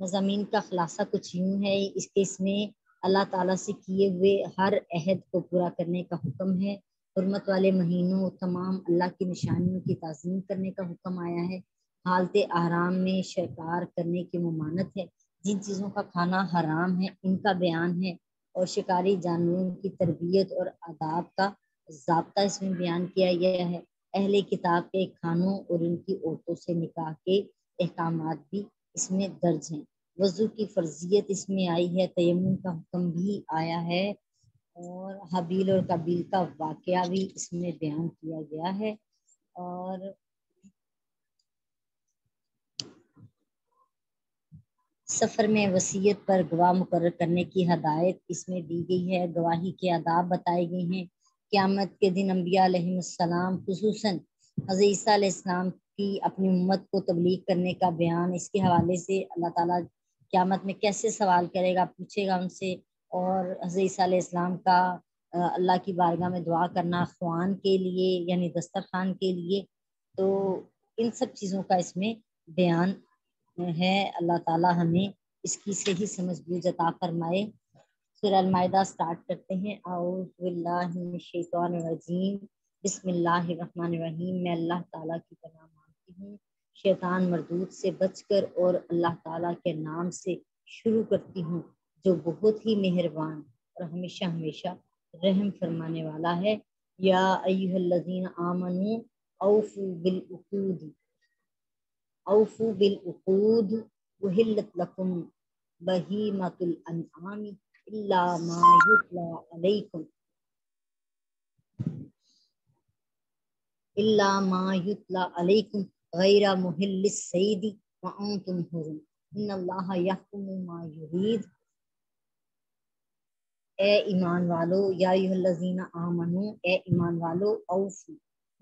مضامین کا خلاصہ کچھ یوں ہے، اس میں اللہ تعالیٰ سے کیے ہوئے ہر عہد کو پورا کرنے کا حکم ہے، حرمت والے مہینوں تمام اللہ کی نشانیوں کی تعظیم کرنے کا حکم آیا ہے، حالت احرام میں شکار کرنے کی ممانعت ہے، جن چیزوں کا کھانا حرام ہے ان کا بیان ہے، اور شکاری جانوروں کی تربیت اور آداب کا ضابطہ اس میں بیان کیا گیا ہے، اہل کتاب کے کھانوں اور ان کی عورتوں سے نکاح کے احکامات بھی اس میں درج ہیں، وضو کی فرضیت اس میں آئی ہے، تیمم کا حکم بھی آیا ہے، اور حابیل اور قابیل کا واقعہ بھی اس میں بیان کیا گیا ہے، اور سفر میں وصیت پر گواہ مقرر کرنے کی ہدایت اس میں دی گئی ہے، گواہی کے آداب بتائے گئے ہیں، قیامت کے دن انبیاء علیہ السلام خصوصاً حضرت عیسیٰ علیہ السلام کی اپنی امت کو تبلیغ کرنے کا بیان، اس کے حوالے سے اللہ تعالیٰ قیامت میں کیسے سوال کرے گا، پوچھے گا ان سے، اور حضرت عیسیٰ علیہ السلام کا اللہ کی بارگاہ میں دعا کرنا خوان کے لیے یعنی دسترخوان کے لیے، تو ان سب چیزوں کا اس میں بیان ہے۔ اللہ تعالیٰ ہمیں اس کی صحیح سمجھ بوجھ عطا فرمائے۔ سورہ المائدہ سٹارٹ کرتے ہیں۔ اعوذ باللہ من الشیطان الرجیم، بسم اللہ الرحمن الرحیم۔ میں اللہ تعالیٰ کی پناہ مانگتی ہوں شیطان مردود سے بچ کر، اور اللہ تعالیٰ کے نام سے شروع کرتی ہوں جو بہت ہی مہربان اور ہمیشہ ہمیشہ رحم فرمانے والا ہے۔ یا ایھا الذین آمنوا اوفوا بالعقود اوفوا بالعقود احلت لکم بہیمۃ الانعام الا ما یتلی علیکم غیر محل الصید وانتم حرم ان اللہ یحکم ما یرید۔ اے ایمان والو، یا ایھا الذین آمنو، اے ایمان والو، اوفو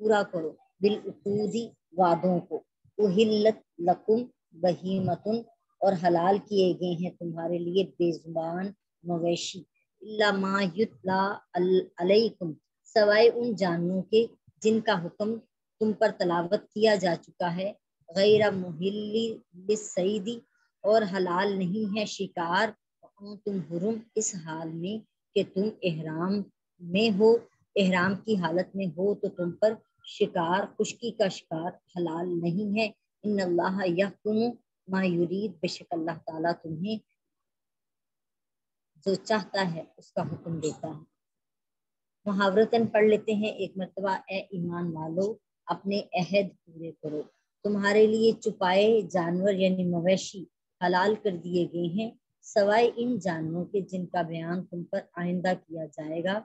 پورا کرو، بالعقود وعدوں کو، احلت لکم بہیمۃ اور حلال کیے گئے ہیں تمہارے لیے بے زبان مویشی، الا ما یتلی علیکم سوائے ان جانوروں کے جن کا حکم تم پر تلاوت کیا جا چکا ہے، غیر محل للصید اور حلال نہیں ہے شکار، تم حرم اس حال میں کہ تم احرام میں ہو، احرام کی حالت میں ہو تو تم پر شکار، خشکی کا شکار حلال نہیں ہے۔ ان اللہ یحکم ما یرید، بے شک اللہ تعالیٰ تمہیں جو چاہتا ہے اس کا حکم دیتا ہے۔ محاورتاً پڑھ لیتے ہیں ایک مرتبہ۔ اے ایمان والو، اپنے عہد پورے کرو، تمہارے لیے چپائے جانور یعنی مویشی حلال کر دیے گئے ہیں سوائے ان جانوروں کے جن کا بیان تم پر آئندہ کیا جائے گا،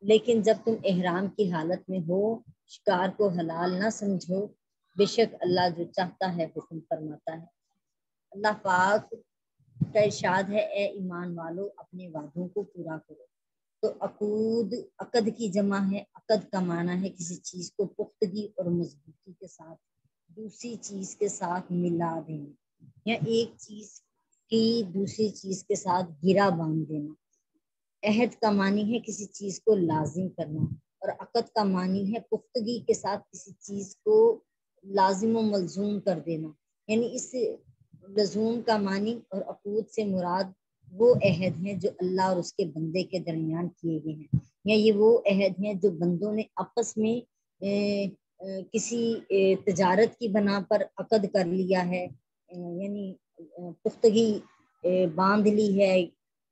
لیکن جب تم احرام کی حالت میں ہو شکار کو حلال نہ سمجھو، بے شک اللہ جو چاہتا ہے حکم فرماتا ہے۔ اللہ پاک کا ارشاد ہے، اے ایمان والو اپنے وعدوں کو پورا کرو۔ تو عقد کی جمع ہے، عقد کا معنی ہے کسی چیز کو پختگی اور مضبوطی کے ساتھ دوسری چیز کے ساتھ ملا دینا، یا ایک چیز کی دوسری چیز کے ساتھ گرا باندھ دینا۔ عہد کا معنی ہے کسی چیز کو لازم کرنا، اور عقد کا معنی ہے پختگی کے ساتھ کسی چیز کو لازم و ملزوم کر دینا، یعنی اس لزوم کا معنی اور عقود سے مراد وہ عہد ہیں جو اللہ اور اس کے بندے کے درمیان کیے گئے ہیں، یا یہ وہ عہد ہیں جو بندوں نے آپس میں کسی تجارت کی بنا پر عقد کر لیا ہے، یعنی پختگی باندھ لی ہے،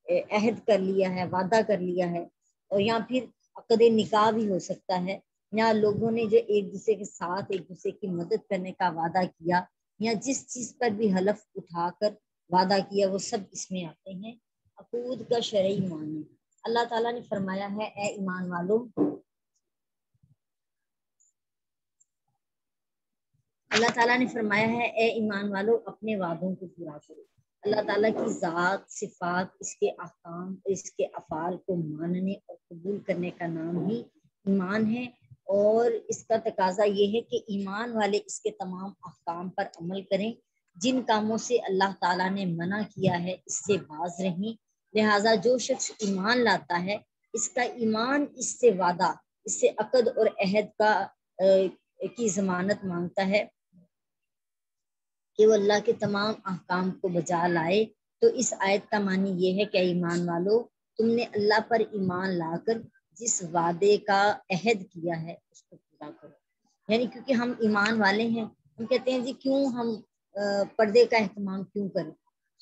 عہد کر لیا ہے، وعدہ کر لیا ہے، اور یا پھر عقد نکاح بھی ہو سکتا ہے، یا لوگوں نے جو ایک دوسرے کے ساتھ ایک دوسرے کی مدد کرنے کا وعدہ کیا، یا جس چیز پر بھی حلف اٹھا کر وعدہ کیا، وہ سب اس میں آتے ہیں۔ عقود کا شرعی معنی، اللہ تعالیٰ نے فرمایا ہے، اے ایمان والو، اللہ تعالیٰ نے فرمایا ہے، اے ایمان والو اپنے وعدوں کو پورا کرو۔ اللہ تعالیٰ کی ذات، صفات، اس کے احکام، اس کے افعال کو ماننے اور قبول کرنے کا نام ہی ایمان ہے، اور اس کا تقاضا یہ ہے کہ ایمان والے اس کے تمام احکام پر عمل کریں، جن کاموں سے اللہ تعالیٰ نے منع کیا ہے اس سے باز رہیں۔ لہٰذا جو شخص ایمان لاتا ہے، اس کا ایمان اس سے وعدہ، اس سے عقد اور عہد کا کی ضمانت مانگتا ہے، کہ وہ اللہ کے تمام احکام کو بجا لائے، تو اس آیت کا معنی یہ ہے کہ ایمان والو، تم نے اللہ پر ایمان لا کر جس وعدے کا عہد کیا ہے اس کو پورا کرو۔ یعنی کیونکہ ہم ایمان والے ہیں، ہم کہتے ہیں جی کیوں ہم پردے کا اہتمام کیوں کریں،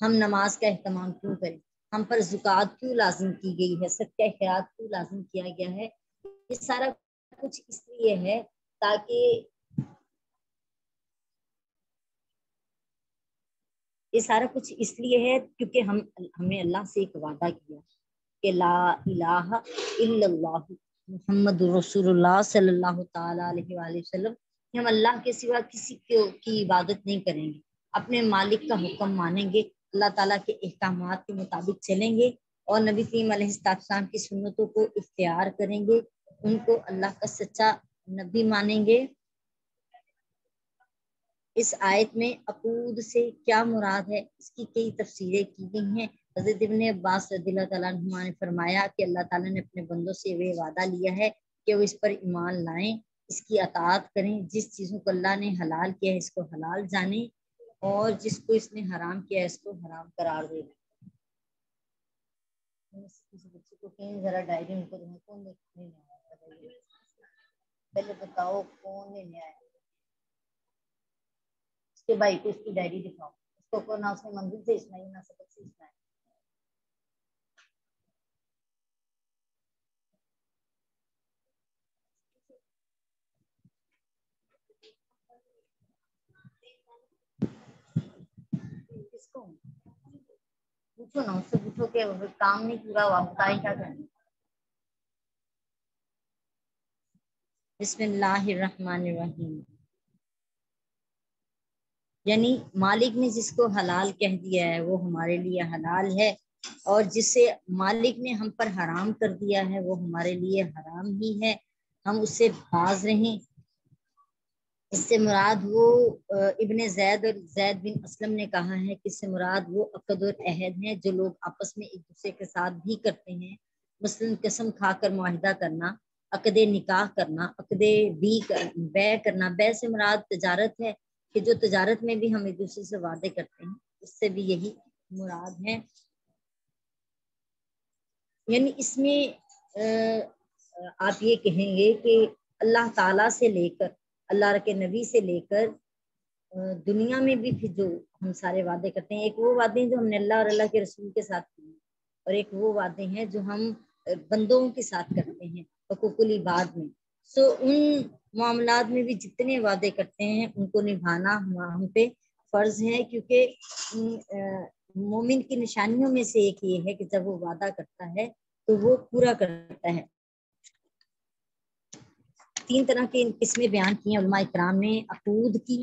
ہم نماز کا اہتمام کیوں کریں، ہم پر زکوٰۃ کیوں لازم کی گئی ہے، صدقہ خیرات کیوں لازم کیا گیا ہے۔ یہ سارا کچھ اس لیے ہے تاکہ یہ سارا کچھ اس لیے ہے کیونکہ ہمیں اللہ سے ایک وعدہ کیا کہ لا الہ الا اللہ محمد رسول اللہ صلی اللہ تعالی علیہ وآلہ وسلم، کہ ہم اللہ کے سوا کسی کی عبادت نہیں کریں گے، اپنے مالک کا حکم مانیں گے، اللہ تعالیٰ کے احکامات کے مطابق چلیں گے اور نبی کریم علیہ السلام کی سنتوں کو اختیار کریں گے، ان کو اللہ کا سچا نبی مانیں گے۔ اس آیت میں عقود سے کیا مراد ہے، اس کی کئی تفسیریں کی گئی ہیں۔ حضرت ابن عباس رضی اللہ تعالیٰ عنہ نے فرمایا کہ اللہ تعالیٰ نے اپنے بندوں سے وہ وعدہ لیا ہے کہ وہ اس پر ایمان لائیں، اس کی اطاعت کریں، جس چیزوں کو اللہ نے حلال کیا ہے اس کو حلال جانیں اور جس کو اس نے حرام کیا ہے اس کو حرام قرار دے دیں۔ بچے کو کہیں ذرا ڈائری ان کو کون دیکھنے آیا، پہلے بتاؤ کون لینے آیا کے بھائی کو اس کی ڈائری دکھاؤ، اس کو نہ اس نے منزل سے اسنا ہے نہ سبق سے اسنا ہے۔ کس کو پوچھو نا، اس سے پوچھو کہ کام نہیں پورا ہوا، بتائیں کیا کریں۔ بسم اللہ الرحمن الرحیم، یعنی مالک نے جس کو حلال کہہ دیا ہے وہ ہمارے لیے حلال ہے، اور جسے مالک نے ہم پر حرام کر دیا ہے وہ ہمارے لیے حرام ہی ہے، ہم اس سے باز رہیں۔ اس سے مراد وہ ابن زید اور زید بن اسلم نے کہا ہے کہ اس سے مراد وہ عقد اور عہد ہیں جو لوگ آپس میں ایک دوسرے کے ساتھ بھی کرتے ہیں، مثلاً قسم کھا کر معاہدہ کرنا، عقد نکاح کرنا، عقد بیع کرنا۔ بیع سے مراد تجارت ہے کہ جو تجارت میں بھی ہم ایک دوسرے سے وعدے کرتے ہیں، اس سے بھی یہی مراد ہے۔ یعنی اس میں آپ یہ کہیں گے کہ اللہ تعالیٰ سے لے کر، اللہ کے نبی سے لے کر دنیا میں بھی پھر جو ہم سارے وعدے کرتے ہیں، ایک وہ وعدے ہیں جو ہم نے اللہ اور اللہ کے رسول کے ساتھ کیے، اور ایک وہ وعدے ہیں جو ہم بندوں کے ساتھ کرتے ہیں حقوق العباد میں۔ ان معاملات میں بھی جتنے وعدے کرتے ہیں ان کو نبھانا ہم پہ فرض ہے، کیونکہ مومن کی نشانیوں میں سے ایک یہ ہے کہ جب وہ وعدہ کرتا ہے تو وہ پورا کرتا ہے۔ 3 طرح کی قسمیں بیان کی ہیں علماء اکرام نے عقود کی،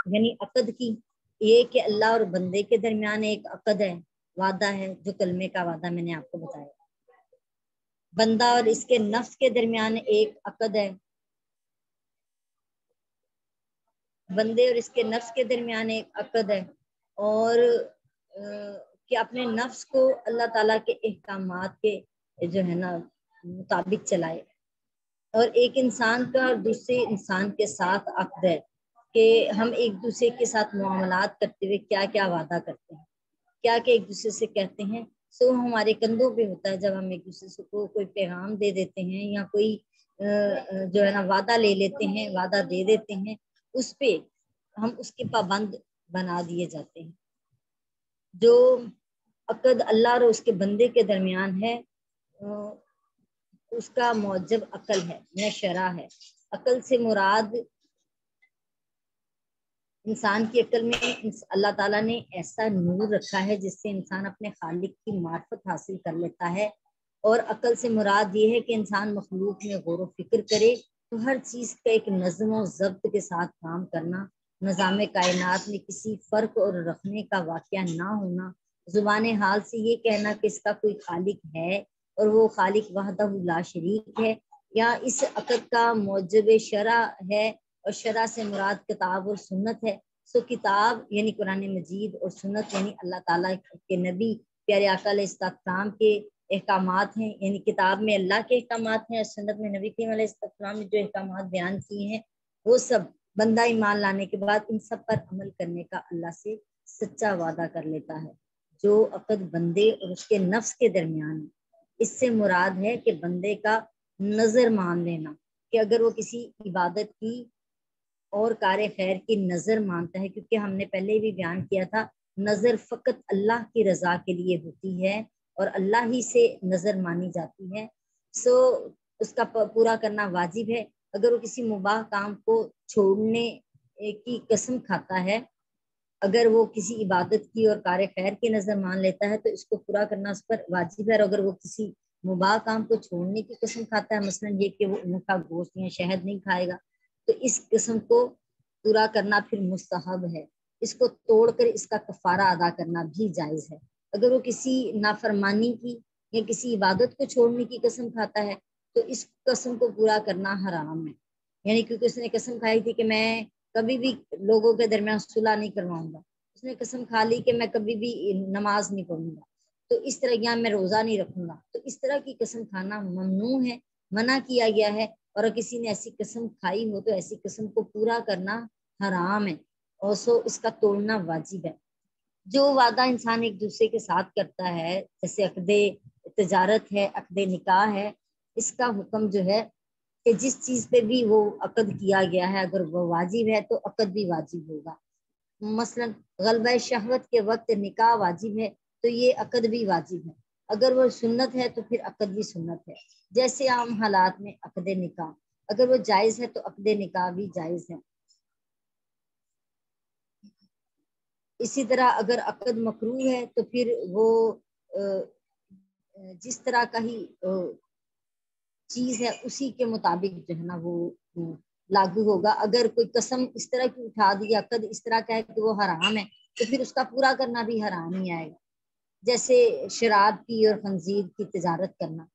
یعنی عقد کی، یہ کہ اللہ اور بندے کے درمیان ایک عقد ہے، وعدہ ہے جو کلمے کا وعدہ میں نے آپ کو بتایا۔ بندہ اور اس کے نفس کے درمیان ایک عقد ہے، بندے اور اس کے نفس کے درمیان ایک عقد ہے، اور کہ اپنے نفس کو اللہ تعالیٰ کے احکامات کے جو ہے نا مطابق چلائے، اور ایک انسان کا اور دوسرے انسان کے ساتھ عقد ہے کہ ہم ایک دوسرے کے ساتھ معاملات کرتے ہوئے کیا کیا وعدہ کرتے ہیں، کیا کیا ایک دوسرے سے کہتے ہیں۔ سو ہمارے کندھوں پہ ہوتا ہے جب ہم ایک دوسرے کو کوئی پیغام دے دیتے ہیں یا کوئی جو ہے نا وعدہ لے لیتے ہیں، وعدہ دے دیتے ہیں، اس پہ ہم اس کے پابند بنا دیے جاتے ہیں۔ جو عقد اللہ اور اس کے بندے کے درمیان ہے اس کا موجب عقل ہے، یا شرع ہے۔ عقل سے مراد انسان کی عقل میں اللہ تعالیٰ نے ایسا نور رکھا ہے جس سے انسان اپنے خالق کی معرفت حاصل کر لیتا ہے، اور عقل سے مراد یہ ہے کہ انسان مخلوق میں غور و فکر کرے تو ہر چیز کا ایک نظم و ضبط کے ساتھ کام کرنا، نظام کائنات میں کسی فرق اور رکھنے کا واقعہ نہ ہونا، زبان حال سے یہ کہنا کہ اس کا کوئی خالق ہے اور وہ خالق وحدہ لا شریک ہے، یا اس عقد کا موجب شرع ہے، اور شرع سے مراد کتاب اور سنت ہے۔ سو کتاب یعنی قرآن مجید اور سنت یعنی اللہ تعالیٰ کے نبی پیارے آقا علیہ السلام کے احکامات ہیں، یعنی کتاب میں اللہ کے احکامات ہیں اور سنت میں نبی کریم علیہ السلام نے جو احکامات بیان کیے ہیں وہ سب بندہ ایمان لانے کے بعد ان سب پر عمل کرنے کا اللہ سے سچا وعدہ کر لیتا ہے جو عقد بندے اور اس کے نفس کے درمیان ہے۔ اس سے مراد ہے کہ بندے کا نظر مان لینا، کہ اگر وہ کسی عبادت کی اور کار خیر کی نظر مانتا ہے، کیونکہ ہم نے پہلے بھی بیان کیا تھا نظر فقط اللہ کی رضا کے لیے ہوتی ہے اور اللہ ہی سے نظر مانی جاتی ہے، سو اس کا پورا کرنا واجب ہے۔ اگر وہ کسی مباح کام کو چھوڑنے کی قسم کھاتا ہے، اگر وہ کسی عبادت کی اور کار خیر کی نظر مان لیتا ہے تو اس کو پورا کرنا اس پر واجب ہے، اور اگر وہ کسی مباح کام کو چھوڑنے کی قسم کھاتا ہے، مثلا یہ کہ وہ اونٹ کا گوشت یا شہد نہیں کھائے گا، تو اس قسم کو پورا کرنا پھر مستحب ہے، اس کو توڑ کر اس کا کفارہ ادا کرنا بھی جائز ہے۔ اگر وہ کسی نافرمانی کی یا کسی عبادت کو چھوڑنے کی قسم کھاتا ہے تو اس قسم کو پورا کرنا حرام ہے، یعنی کیونکہ اس نے قسم کھائی تھی کہ میں کبھی بھی لوگوں کے درمیان صلح نہیں کرواؤں گا، اس نے قسم کھا لی کہ میں کبھی بھی نماز نہیں پڑھوں گا، تو اس طرح یا میں روزہ نہیں رکھوں گا، تو اس طرح کی قسم کھانا ممنوع ہے، منع کیا گیا ہے، اور اگر کسی نے ایسی قسم کھائی ہو تو ایسی قسم کو پورا کرنا حرام ہے، اور سو اس کا توڑنا واجب ہے۔ جو وعدہ انسان ایک دوسرے کے ساتھ کرتا ہے، جیسے عقد تجارت ہے، عقد نکاح ہے، اس کا حکم جو ہے کہ جس چیز پہ بھی وہ عقد کیا گیا ہے اگر وہ واجب ہے تو عقد بھی واجب ہوگا۔ مثلا غلبہ شہوت کے وقت نکاح واجب ہے تو یہ عقد بھی واجب ہے، اگر وہ سنت ہے تو پھر عقد بھی سنت ہے، جیسے عام حالات میں عقد نکاح اگر وہ جائز ہے تو عقد نکاح بھی جائز ہے۔ اسی طرح اگر عقد مکروہ ہے تو پھر وہ جس طرح کا ہی چیز ہے اسی کے مطابق جو ہے نا وہ لاگو ہوگا۔ اگر کوئی قسم اس طرح کی اٹھا دی، عقد اس طرح کا ہے کہ وہ حرام ہے تو پھر اس کا پورا کرنا بھی حرام ہی آئے گا، جیسے شراب کی اور خنزیر کی تجارت کرنا۔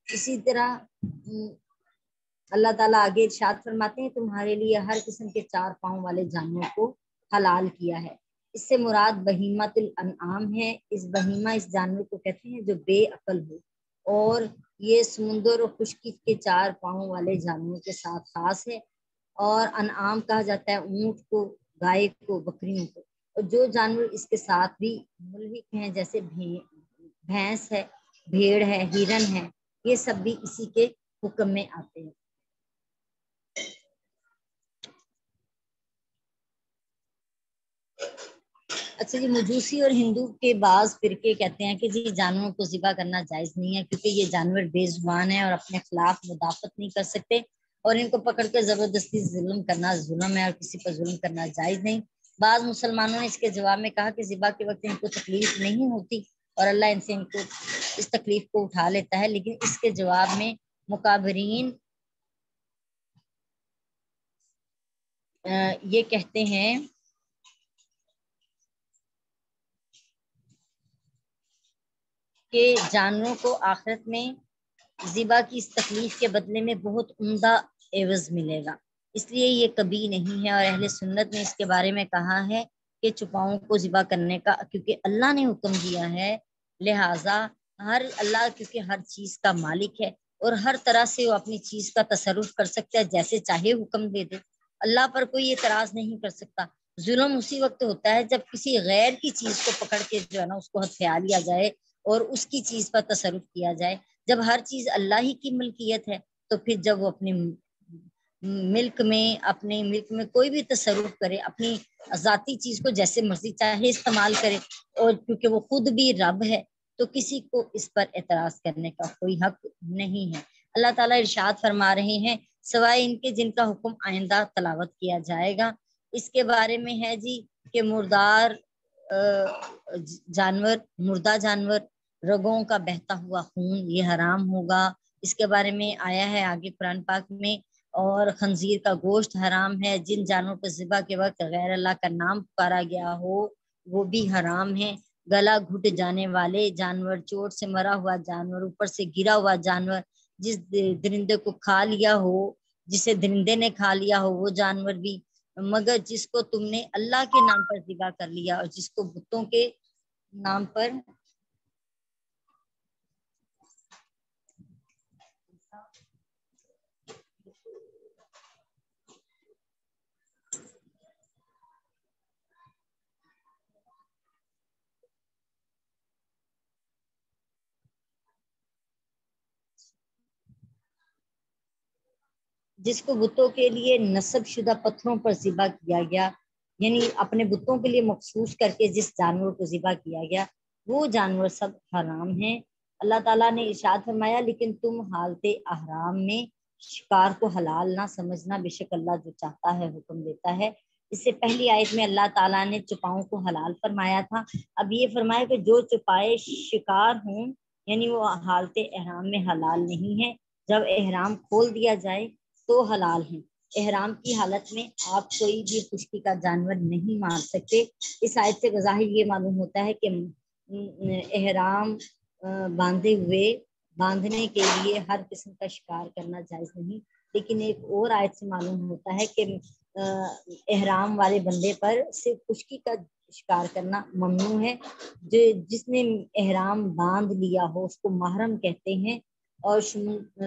اسی طرح اللہ تعالیٰ آگے ارشاد فرماتے ہیں تمہارے لیے ہر قسم کے 4 پاؤں والے جانوروں کو حلال کیا ہے، اس سے مراد بہیمۃ الانعام ہے، اس بہیمہ اس جانور کو کہتے ہیں جو بے عقل ہو، اور یہ سمندر اور خشکی کے 4 پاؤں والے جانوروں کے ساتھ خاص ہے، اور انعام کہا جاتا ہے اونٹ کو، گائے کو، بکریوں کو، اور جو جانور اس کے ساتھ بھی ملحق ہیں جیسے بھینس ہے، بھیڑ ہے، ہرن ہے، یہ سب بھی اسی کے حکم میں آتے ہیں۔ اچھا جی، مجوسی اور ہندو کے بعض فرقے کہتے ہیں کہ جی جانوروں کو ذبح کرنا جائز نہیں ہے کیونکہ یہ جانور بے زبان ہے اور اپنے خلاف مدافعت نہیں کر سکتے، اور ان کو پکڑ کر زبردستی ظلم کرنا ظلم ہے اور کسی پر ظلم کرنا جائز نہیں۔ بعض مسلمانوں نے اس کے جواب میں کہا کہ ذبح کے وقت ان کو تکلیف نہیں ہوتی اور اللہ ان سے ان کو اس تکلیف کو اٹھا لیتا ہے، لیکن اس کے جواب میں مکابرین یہ کہتے ہیں کہ جانوروں کو آخرت میں ذبح کی اس تکلیف کے بدلے میں بہت عمدہ عوض ملے گا، اس لیے یہ کبھی نہیں ہے، اور اہل سنت نے اس کے بارے میں کہا ہے کہ چوپاؤں کو ذبح کرنے کا کیونکہ اللہ نے حکم دیا ہے، لہٰذا اللہ کیونکہ ہر چیز کا مالک ہے اور ہر طرح سے وہ اپنی چیز کا تصرف کر سکتا ہے، جیسے چاہے حکم دے دے، اللہ پر کوئی اعتراض نہیں کر سکتا۔ ظلم اسی وقت ہوتا ہے جب کسی غیر کی چیز کو پکڑ کے جو ہے نا اس کو ہتھیا لیا جائے اور اس کی چیز پر تصرف کیا جائے۔ جب ہر چیز اللہ ہی کی ملکیت ہے تو پھر جب وہ اپنے ملک میں کوئی بھی تصرف کرے، اپنی ذاتی چیز کو جیسے مرضی چاہے استعمال کرے، اور کیونکہ وہ خود بھی رب ہے تو کسی کو اس پر اعتراض کرنے کا کوئی حق نہیں ہے۔ اللہ تعالیٰ ارشاد فرما رہے ہیں سوائے ان کے جن کا حکم آئندہ تلاوت کیا جائے گا، اس کے بارے میں ہے جی کہ مردار مردہ جانور، رگوں کا بہتا ہوا خون یہ حرام ہوگا، اس کے بارے میں آیا ہے آگے قرآن پاک میں، اور خنزیر کا گوشت حرام ہے، جن جانوروں پر ذبح کے وقت غیر اللہ کا نام پکارا گیا ہو وہ بھی حرام ہے، گلا گھٹ جانے والے جانور، چوٹ سے مرا ہوا جانور، اوپر سے گرا ہوا جانور، جس درندے کو کھا لیا ہو، جسے درندے نے کھا لیا ہو وہ جانور بھی، مگر جس کو تم نے اللہ کے نام پر ذبح کر لیا اور جس کو بتوں کے نام پر جس کو بتوں کے لیے نصب شدہ پتھروں پر ذبح کیا گیا، یعنی اپنے بتوں کے لیے مخصوص کر کے جس جانور کو ذبح کیا گیا وہ جانور سب حرام ہیں۔ اللہ تعالیٰ نے ارشاد فرمایا لیکن تم حالت احرام میں شکار کو حلال نہ سمجھنا، بے شک اللہ جو چاہتا ہے حکم دیتا ہے۔ اس سے پہلی آیت میں اللہ تعالیٰ نے چپاؤں کو حلال فرمایا تھا، اب یہ فرمایا کہ جو چپائے شکار ہوں یعنی وہ حالت احرام میں حلال نہیں ہے، جب احرام کھول دیا جائے تو حلال ہیں۔ احرام کی حالت میں آپ کوئی بھی خشکی کا جانور نہیں مار سکتے۔ اس آیت سے بظاہر یہ معلوم ہوتا ہے کہ احرام باندھنے کے لیے ہر قسم کا شکار کرنا جائز نہیں، لیکن ایک اور آیت سے معلوم ہوتا ہے کہ احرام والے بندے پر صرف خشکی کا شکار کرنا ممنوع ہے۔ جس نے احرام باندھ لیا ہو اس کو محرم کہتے ہیں، اور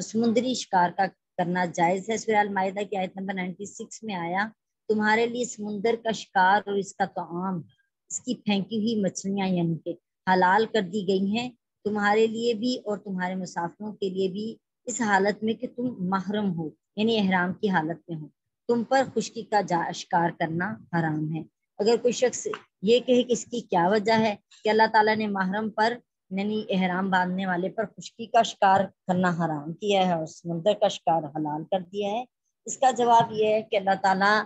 سمندری شکار کا کرنا جائز ہے۔ سورہ المائدہ کی آیت نمبر 96 میں آیا تمہارے لیے سمندر کا شکار اور اس کا طعام، اس کی پھینکی ہوئی مچھلیاں یعنی کہ حلال کر دی گئی ہیں تمہارے لیے بھی اور تمہارے مسافروں کے لیے بھی، اس حالت میں کہ تم محرم ہو یعنی احرام کی حالت میں ہو، تم پر خشکی کا شکار کرنا حرام ہے۔ اگر کوئی شخص یہ کہے کہ اس کی کیا وجہ ہے کہ اللہ تعالیٰ نے محرم پر یعنی احرام باندھنے والے پر خشکی کا شکار کرنا حرام کیا ہے اور سمندر کا شکار حلال کر دیا ہے، اس کا جواب یہ ہے کہ اللہ تعالیٰ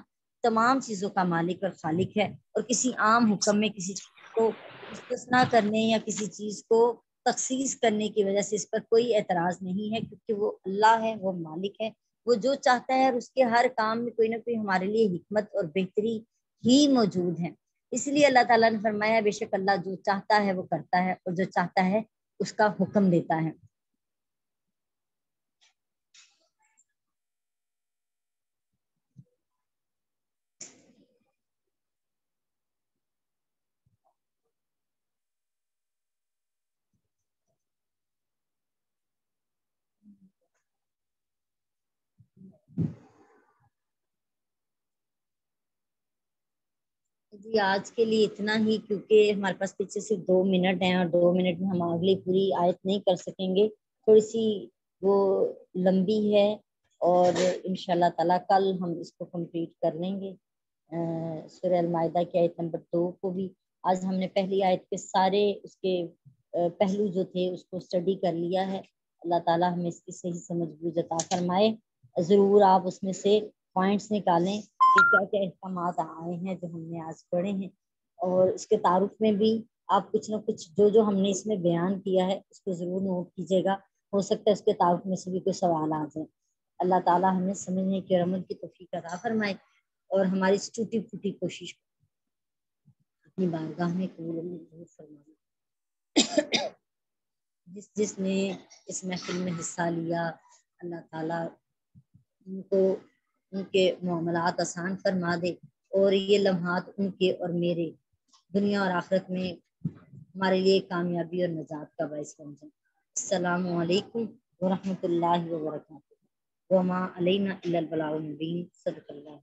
تمام چیزوں کا مالک اور خالق ہے، اور کسی عام حکم میں کسی چیز کو استثنا کرنے یا کسی چیز کو تخصیص کرنے کی وجہ سے اس پر کوئی اعتراض نہیں ہے، کیونکہ وہ اللہ ہے، وہ مالک ہے، وہ جو چاہتا ہے اور اس کے ہر کام میں کوئی نہ کوئی ہمارے لیے حکمت اور بہتری ہی موجود ہے۔ اس لیے اللہ تعالیٰ نے فرمایا بے شک اللہ جو چاہتا ہے وہ کرتا ہے اور جو چاہتا ہے اس کا حکم دیتا ہے۔ جی آج کے لیے اتنا ہی، کیونکہ ہمارے پاس پیچھے سے 2 منٹ ہیں اور 2 منٹ میں ہم اگلی پوری آیت نہیں کر سکیں گے، تھوڑی سی وہ لمبی ہے، اور انشاءاللہ تعالیٰ کل ہم اس کو کمپلیٹ کر لیں گے۔ سورہ المائدہ کی آیت نمبر 2 کو بھی آج ہم نے پہلی آیت کے سارے اس کے پہلو جو تھے اس کو اسٹڈی کر لیا ہے۔ اللہ تعالیٰ ہمیں اس کی صحیح سمجھ بوجھ عطا فرمائے۔ ضرور آپ اس میں سے پوائنٹس نکالیں کہ کیا کیا احکامات آئے ہیں جو ہم نے آج پڑھے ہیں، اور اس کے تعارف میں بھی آپ کچھ نہ کچھ جو ہم نے اس میں بیان کیا ہے اس کو ضرور نوٹ کیجیے گا، ہو سکتا ہے اس کے تعارف میں سے بھی کوئی سوال آ جائے۔ اللہ تعالیٰ ہمیں سمجھنے کی اور عمل کی توفیق عطا فرمائے، اور ہماری اس ٹوٹی پھوٹی کوشش اپنی بارگاہ میں قبول منظور فرمائے۔ جس نے اس محفل میں حصہ لیا اللہ تعالیٰ ان کو ان کے معاملات آسان فرما دے، اور یہ لمحات ان کے اور میرے دنیا اور آخرت میں ہمارے لیے کامیابی اور نجات کا باعث بن جائے۔ السلام علیکم ورحمۃ اللہ وبرکاتہ۔ وما علینا الا البلاغ المبین۔ صدق اللہ۔